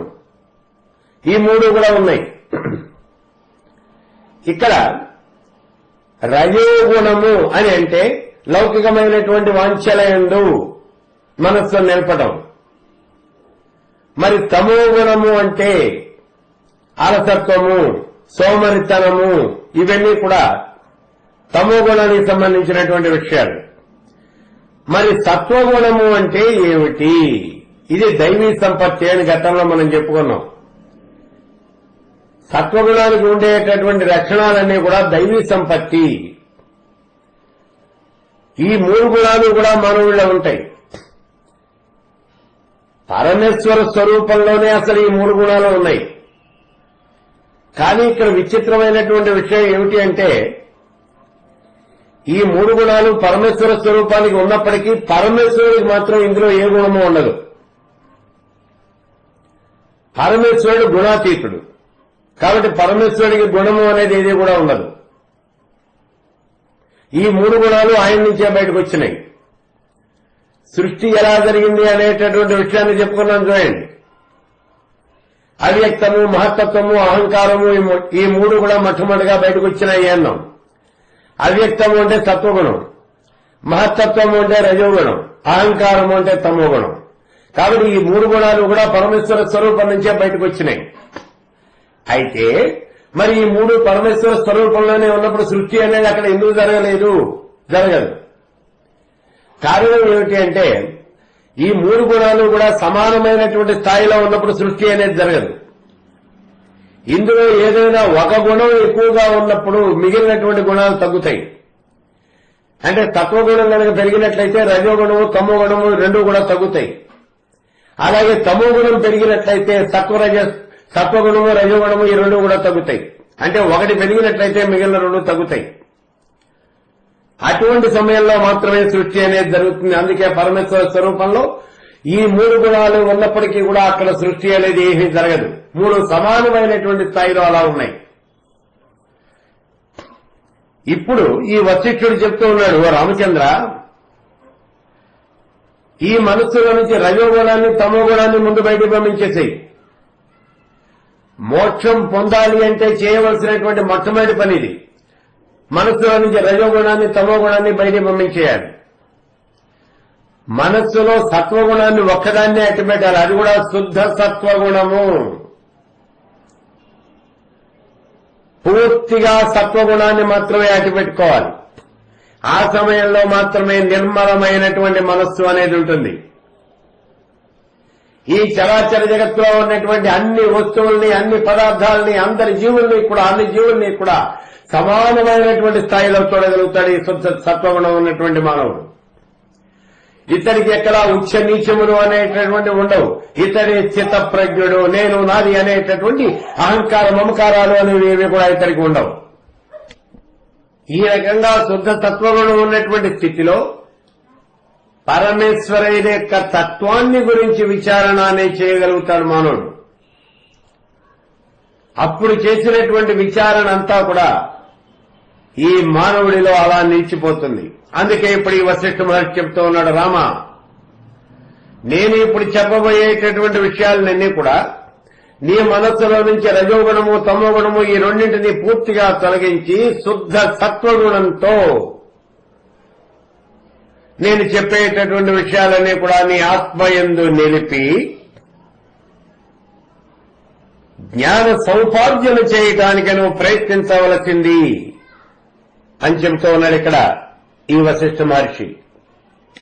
ఈ 3 కూడా ఉన్నాయి. ఇక్కడ రజోగుణము అని అంటే లౌకికమైనటువంటి వాంఛలయందు మనస్సును నిలపడం. మరి తమో గుణము అంటే అలసత్వము, సోమరితనము, ఇవన్నీ కూడా తమో గుణానికి సంబంధించినటువంటి విషయాలు. మరి సత్వగుణము అంటే ఏమిటి? ఇది దైవీ సంపత్తి అని గతంలో మనం చెప్పుకున్నాం. సత్వగుణానికి ఉండేటటువంటి లక్షణాలన్నీ కూడా దైవీ సంపత్తి. ఈ 3 గుణాలు కూడా మానవుల్లో ఉంటాయి. పరమేశ్వర స్వరూపంలోనే అసలు ఈ 3 గుణాలు ఉన్నాయి. కానీ ఇక్కడ విచిత్రమైనటువంటి విషయం ఏమిటి అంటే ఈ 3 గుణాలు పరమేశ్వర స్వరూపానికి ఉన్నప్పటికీ పరమేశ్వరుడికి మాత్రం ఇందులో ఏ గుణము ఉండదు. పరమేశ్వరుడు గుణాతీతుడు కాబట్టి పరమేశ్వరుడికి గుణము అనేది ఏది కూడా ఉండదు. ఈ 3 గుణాలు ఆయన నుంచే బయటకు వచ్చినాయి. సృష్టి ఎలా జరిగింది అనేటటువంటి విషయాన్ని చెప్పుకున్నాం చూడండి. అవ్యక్తము, మహత్తత్వము, అహంకారము, ఈ 3 కూడా మొట్టమొదటిగా బయటకు వచ్చినాయి అన్నాం. అవ్యక్తము అంటే సత్వగుణం, మహత్తత్వము అంటే రజోగుణం, అహంకారము అంటే తమోగుణం. కాబట్టి ఈ 3 గుణాలు కూడా పరమేశ్వర స్వరూపం నుంచే బయటకు వచ్చినాయి. అయితే మరి ఈ 3 పరమేశ్వర స్వరూపంలోనే ఉన్నప్పుడు సృష్టి అనేది అక్కడ ఎందుకు జరగలేదు? జరగదు. కారణం ఏమిటి అంటే ఈ 3 గుణాలు కూడా సమానమైనటువంటి స్థాయిలో ఉన్నప్పుడు సృష్టి అనేది జరగదు. ఇందులో ఏదైనా ఒక గుణం ఎక్కువగా ఉన్నప్పుడు మిగిలినటువంటి గుణాలు తగ్గుతాయి. అంటే తత్వగుణం కనుక పెరిగినట్లయితే రజోగుణము, తమో గుణము 2 కూడా తగ్గుతాయి. అలాగే తమో గుణం పెరిగినట్లయితే సత్వగుణము, రజోగుణము ఈ 2 కూడా తగ్గుతాయి. అంటే ఒకటి పెరిగినట్లయితే మిగిలిన 2 తగ్గుతాయి. అటువంటి సమయంలో మాత్రమే సృష్టి అనేది జరుగుతుంది. అందుకే పరమేశ్వర స్వరూపంలో ఈ 3 గుణాలు ఉన్నప్పటికీ కూడా అక్కడ సృష్టి అనేది ఏమీ జరగదు. 3 సమానమైనటువంటి స్థాయిలో అలా ఉన్నాయి. ఇప్పుడు ఈ వశిష్ఠుడు చెప్తూ ఉన్నాడు, ఓ రామచంద్ర, ఈ మనస్సులో నుంచి రజోగుణాన్ని, తమో గుణాన్ని ముందు బయటికి పంపించేసేయి. మోక్షం పొందాలి అంటే చేయవలసినటువంటి మొట్టమొదటి పని ఇది. మనస్సులో నుంచి రజోగుణాన్ని, తమో గుణాన్ని బయటికి పంపించేయాలి. మనస్సులో సత్వగుణాన్ని ఒక్కదాన్నే అట్టిపెట్టాలి. అది కూడా శుద్ధ సత్వగుణము. పూర్తిగా సత్వగుణాన్ని మాత్రమే అట్టిపెట్టుకోవాలి. ఆ సమయంలో మాత్రమే నిర్మలమైనటువంటి మనస్సు అనేది ఉంటుంది. ఈ చరాచర జగత్తులో ఉన్నటువంటి అన్ని వస్తువుల్ని, అన్ని పదార్థాలని, అందరి జీవుల్ని కూడా, అన్ని జీవుల్ని కూడా సమానమైనటువంటి స్థాయిలో చూడగలుగుతాడు ఈ శుద్ధ సత్వగుణం ఉన్నటువంటి మానవుడు. ఇతడికి ఎక్కడా ఉచ్చ నీచములు అనేటటువంటి ఉండవు. ఇతడి చిత్తప్రజ్ఞుడు, నేను నాది అనేటటువంటి అహంకార మమకారాలు అనేవి కూడా ఇతడికి ఉండవు. ఈ రకంగా శుద్ధ తత్వగుణం ఉన్నటువంటి స్థితిలో పరమేశ్వరుని యొక్క తత్వాన్ని గురించి విచారణ అనేది చేయగలుగుతాడు మానవుడు. అప్పుడు చేసినటువంటి విచారణ అంతా కూడా ఈ మానవుడిలో అలా నిలిచిపోతుంది. అందుకే ఇప్పుడు ఈ వశిష్ఠ మహర్షి చెప్తూ ఉన్నాడు, రామ, నేను ఇప్పుడు చెప్పబోయేటటువంటి విషయాలన్నీ కూడా నీ మనస్సులో నుంచి రజోగుణము, తమోగుణము ఈ రెండింటినీ పూర్తిగా తొలగించి శుద్ధ సత్వగుణంతో నేను చెప్పేటటువంటి విషయాలన్నీ కూడా నీ ఆత్మయందు నిలిపి జ్ఞాన సౌపార్జన చేయటానికి నువ్వు ప్రయత్నించవలసింది అని చెబుతూ ఉన్నాడు ఇక్కడ ఈ వశిష్ఠ మహర్షి.